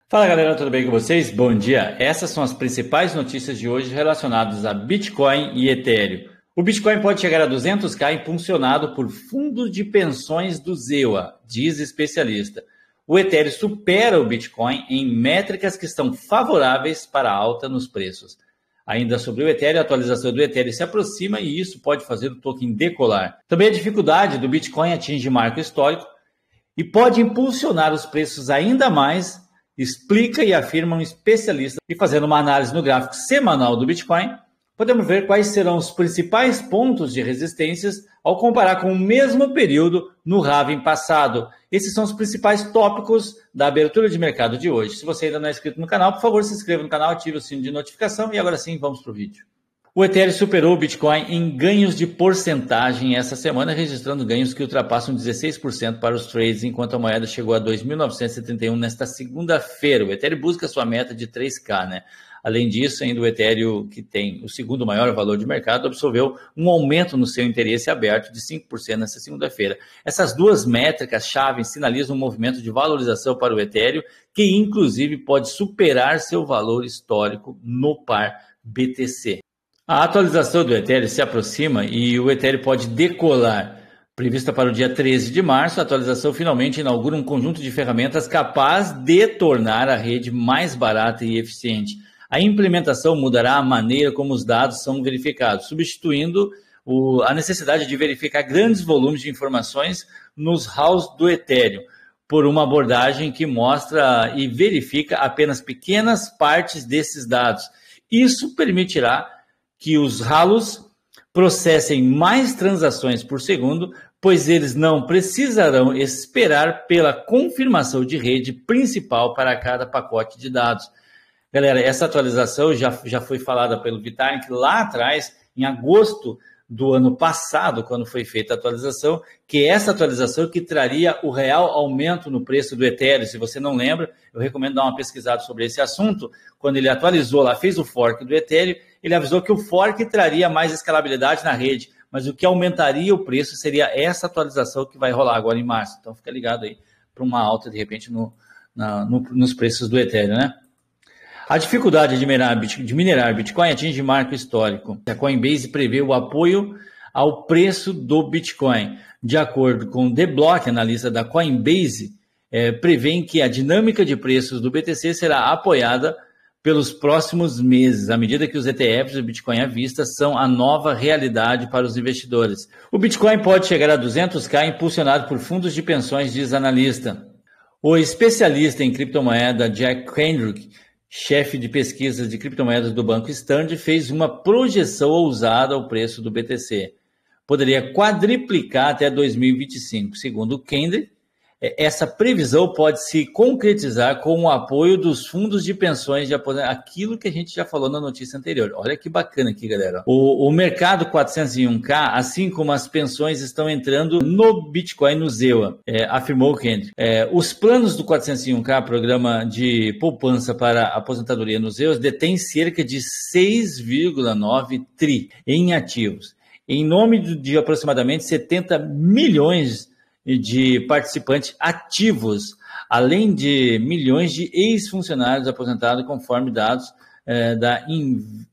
Fala galera, tudo bem com vocês? Bom dia! Essas são as principais notícias de hoje relacionadas a Bitcoin e Ethereum. O Bitcoin pode chegar a 200k impulsionado por fundos de pensões do ZEWA, diz especialista. O Ethereum supera o Bitcoin em métricas que estão favoráveis para a alta nos preços. Ainda sobre o Ethereum, a atualização do Ethereum se aproxima e isso pode fazer o token decolar. Também a dificuldade do Bitcoin atinge marco histórico e pode impulsionar os preços ainda mais, explica e afirma um especialista. E fazendo uma análise no gráfico semanal do Bitcoin, podemos ver quais serão os principais pontos de resistências ao comparar com o mesmo período no halving passado. Esses são os principais tópicos da abertura de mercado de hoje. Se você ainda não é inscrito no canal, por favor, se inscreva no canal, ative o sino de notificação e agora sim, vamos para o vídeo. O Ethereum superou o Bitcoin em ganhos de porcentagem essa semana, registrando ganhos que ultrapassam 16% para os trades, enquanto a moeda chegou a 2.971 nesta segunda-feira. O Ethereum busca sua meta de 3K, né? Além disso, ainda o Ethereum, que tem o segundo maior valor de mercado, absorveu um aumento no seu interesse aberto de 5% nesta segunda-feira. Essas duas métricas-chave sinalizam um movimento de valorização para o Ethereum, que inclusive pode superar seu valor histórico no par BTC. A atualização do Ethereum se aproxima e o Ethereum pode decolar. Prevista para o dia 13 de março, a atualização finalmente inaugura um conjunto de ferramentas capaz de tornar a rede mais barata e eficiente. A implementação mudará a maneira como os dados são verificados, substituindo a necessidade de verificar grandes volumes de informações nos halls do Ethereum, por uma abordagem que mostra e verifica apenas pequenas partes desses dados. Isso permitirá que os halos processem mais transações por segundo, pois eles não precisarão esperar pela confirmação de rede principal para cada pacote de dados. Galera, essa atualização já foi falada pelo Vitalik lá atrás, em agosto do ano passado, quando foi feita a atualização, que essa atualização que traria o real aumento no preço do Ethereum. Se você não lembra, eu recomendo dar uma pesquisada sobre esse assunto. Quando ele atualizou lá, fez o fork do Ethereum, ele avisou que o fork traria mais escalabilidade na rede, mas o que aumentaria o preço seria essa atualização que vai rolar agora em março. Então fica ligado aí para uma alta, de repente, nos preços do Ethereum, né? A dificuldade de minerar Bitcoin atinge marco histórico. A Coinbase prevê o apoio ao preço do Bitcoin. De acordo com o The Block, analista da Coinbase, prevêem que a dinâmica de preços do BTC será apoiada pelos próximos meses, à medida que os ETFs do Bitcoin à vista são a nova realidade para os investidores. O Bitcoin pode chegar a 200k impulsionado por fundos de pensões, diz analista. O especialista em criptomoeda Jack Kendrick, chefe de pesquisas de criptomoedas do Banco Standard, fez uma projeção ousada ao preço do BTC. Poderia quadriplicar até 2025. Segundo o Kendrick, essa previsão pode se concretizar com o apoio dos fundos de pensões de aposentadoria, aquilo que a gente já falou na notícia anterior. Olha que bacana aqui, galera. O mercado 401k, assim como as pensões, estão entrando no Bitcoin no ZEWA, afirmou o Kendrick. Os planos do 401k, programa de poupança para aposentadoria no ZEWA, detém cerca de 6,9 tri em ativos, em nome de aproximadamente 70 milhões de participantes ativos, além de milhões de ex-funcionários aposentados, conforme dados da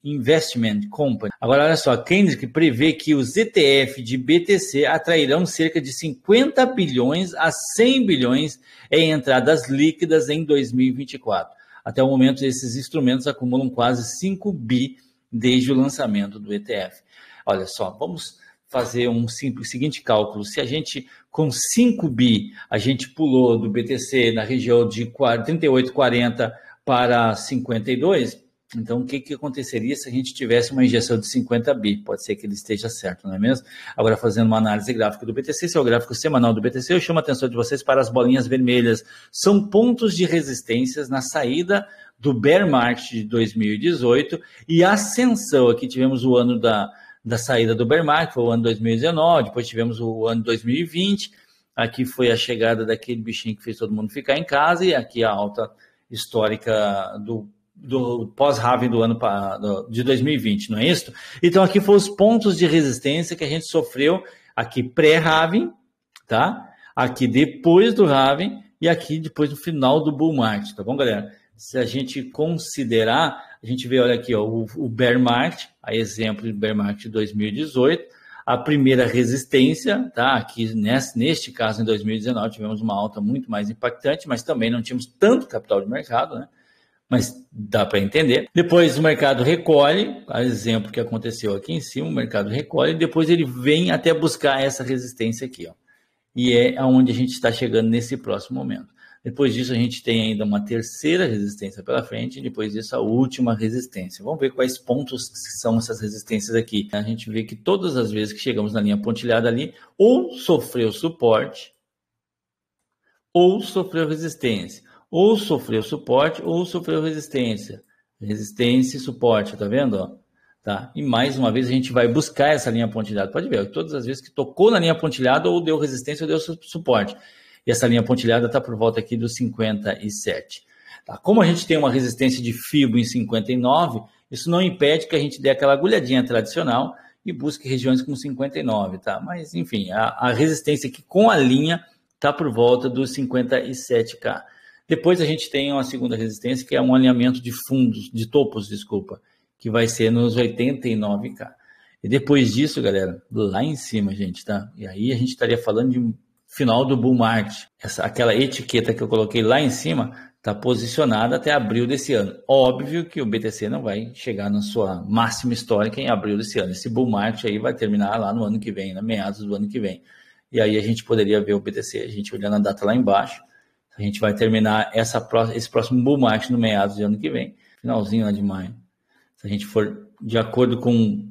Investment Company. Agora, olha só, Kendrick prevê que os ETF de BTC atrairão cerca de 50 bilhões a 100 bilhões em entradas líquidas em 2024. Até o momento, esses instrumentos acumulam quase 5 bi desde o lançamento do ETF. Olha só, vamos fazer um seguinte cálculo. Se a gente, com 5 bi, a gente pulou do BTC na região de 38,40 para 52, então o que aconteceria se a gente tivesse uma injeção de 50 bi? Pode ser que ele esteja certo, não é mesmo? Agora, fazendo uma análise gráfica do BTC, esse é o gráfico semanal do BTC, eu chamo a atenção de vocês para as bolinhas vermelhas. São pontos de resistências na saída do bear market de 2018 e ascensão. Aqui tivemos o ano da saída do bear market, foi o ano 2019, depois tivemos o ano 2020, aqui foi a chegada daquele bichinho que fez todo mundo ficar em casa, e aqui a alta histórica do pós-halving do ano de 2020, não é isso? Então aqui foram os pontos de resistência que a gente sofreu, aqui pré-halving, tá? Aqui depois do halving e aqui depois do final do bull market, tá bom, galera? se a gente considerar, a gente vê, olha aqui, ó, o bear market, a exemplo de bear market de 2018, a primeira resistência, tá? Aqui neste caso, em 2019, tivemos uma alta muito mais impactante, mas também não tínhamos tanto capital de mercado, né? Mas dá para entender. Depois o mercado recolhe, a exemplo que aconteceu aqui em cima, o mercado recolhe, e depois ele vem até buscar essa resistência aqui, ó. E é aonde a gente está chegando nesse próximo momento. Depois disso, a gente tem ainda uma terceira resistência pela frente, e depois disso, a última resistência. Vamos ver quais pontos são essas resistências aqui. A gente vê que todas as vezes que chegamos na linha pontilhada ali, ou sofreu suporte, ou sofreu resistência. Ou sofreu suporte, ou sofreu resistência. Resistência e suporte, tá vendo? Ó? Tá? E mais uma vez, a gente vai buscar essa linha pontilhada. Pode ver, todas as vezes que tocou na linha pontilhada, ou deu resistência, ou deu suporte. E essa linha pontilhada está por volta aqui dos 57. Tá? Como a gente tem uma resistência de FIBO em 59, isso não impede que a gente dê aquela agulhadinha tradicional e busque regiões com 59. Tá? Mas, enfim, a resistência aqui com a linha está por volta dos 57K. Depois a gente tem uma segunda resistência, que é um alinhamento de fundos, de topos, desculpa, que vai ser nos 89K. E depois disso, galera, lá em cima, gente, tá? E aí a gente estaria falando de final do bull market. Aquela etiqueta que eu coloquei lá em cima está posicionada até abril desse ano. Óbvio que o BTC não vai chegar na sua máxima histórica em abril desse ano. Esse bull market aí vai terminar lá no ano que vem, na meados do ano que vem. E aí a gente poderia ver o BTC, a gente olhando a data lá embaixo, a gente vai terminar esse próximo bull market no meados do ano que vem, finalzinho lá de maio. Se a gente for de acordo com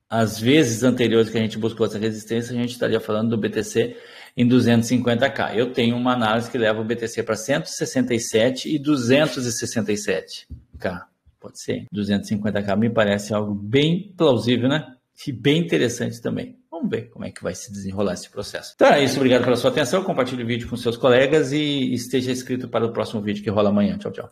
as vezes anteriores que a gente buscou essa resistência, a gente estaria falando do BTC em 250K. Eu tenho uma análise que leva o BTC para 167 e 267K. Pode ser. 250K me parece algo bem plausível, né? E bem interessante também. Vamos ver como é que vai se desenrolar esse processo. Então é isso. Obrigado pela sua atenção. Compartilhe o vídeo com seus colegas e esteja inscrito para o próximo vídeo que rola amanhã. Tchau, tchau.